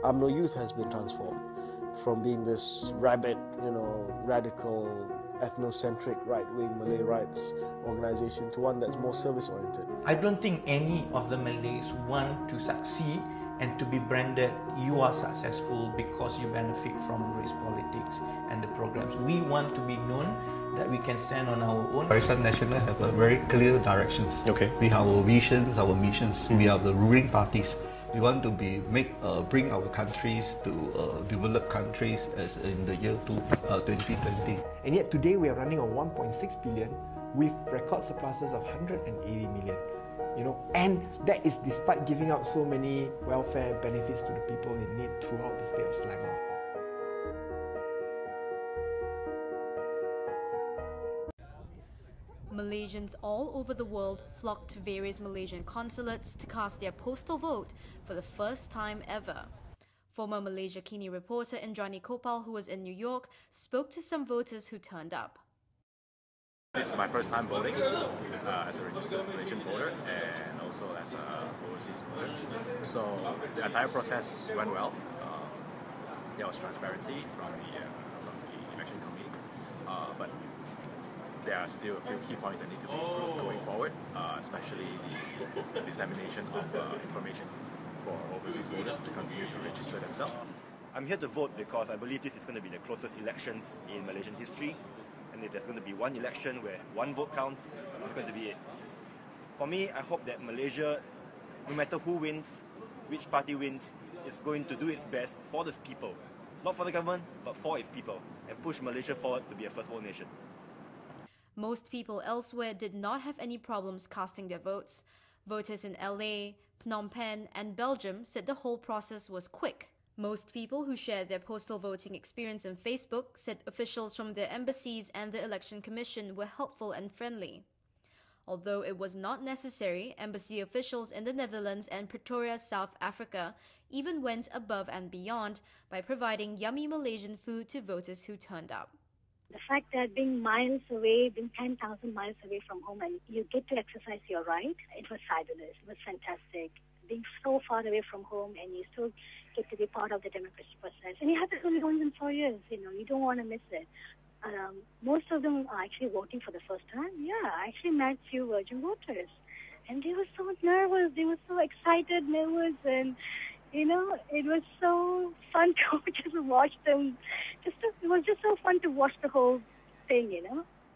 UMNO Youth has been transformed from being this rabid, radical, ethnocentric, right-wing Malay rights organization to one that's more service-oriented. I don't think any of the Malays want to succeed and to be branded, you are successful because you benefit from race politics and the programs. We want to be known that we can stand on our own. Barisan Nasional have a very clear directions. Okay. We have our visions, our missions. We are the ruling parties. We want to bring our countries to developed countries as in the year 2020. And yet today we are running on 1.6 billion with record surpluses of 180 million. And that is despite giving out so many welfare benefits to the people in need throughout the state of Selangor. Malaysians all over the world flocked to various Malaysian consulates to cast their postal vote for the first time ever. Former Malaysiakini reporter Indrani Kopal, who was in New York, spoke to some voters who turned up. This is my first time voting as a registered Malaysian voter and also as an overseas voter. So the entire process went well. There was transparency from the election committee, but there are still a few key points that need to be improved going forward, especially the dissemination of information for overseas voters to continue to register themselves. I'm here to vote because I believe this is going to be the closest elections in Malaysian history. And if there's going to be one election where one vote counts, it's going to be it. For me, I hope that Malaysia, no matter who wins, which party wins, is going to do its best for the people. Not for the government, but for its people, and push Malaysia forward to be a first world nation. Most people elsewhere did not have any problems casting their votes. Voters in LA, Phnom Penh and Belgium said the whole process was quick. Most people who shared their postal voting experience on Facebook said officials from their embassies and the Election Commission were helpful and friendly. Although it was not necessary, embassy officials in the Netherlands and Pretoria, South Africa, even went above and beyond by providing yummy Malaysian food to voters who turned up. The fact that being miles away, being 10,000 miles away from home, and you get to exercise your right, it was fabulous. It was fantastic. Being so far away from home and you still get to be part of the democratic process. And you have this only once in 4 years, you don't want to miss it. Most of them are actually voting for the first time. Yeah, I actually met few virgin voters. And they were so nervous. They were so excited, nervous, and, it was so fun to just watch them. It was just so fun to watch the whole thing,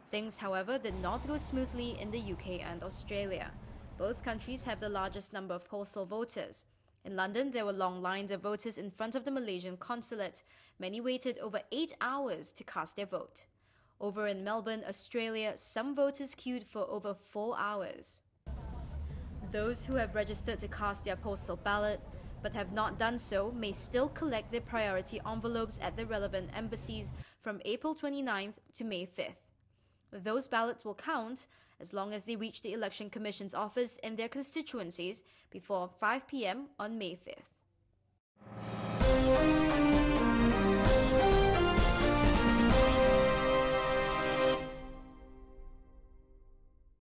Things, however, did not go smoothly in the UK and Australia. Both countries have the largest number of postal voters. In London, there were long lines of voters in front of the Malaysian consulate. Many waited over 8 hours to cast their vote. Over in Melbourne, Australia, some voters queued for over 4 hours. Those who have registered to cast their postal ballot but have not done so may still collect their priority envelopes at the relevant embassies from April 29th to May 5th. Those ballots will count as long as they reach the Election Commission's office in their constituencies before 5 p.m. on May 5th.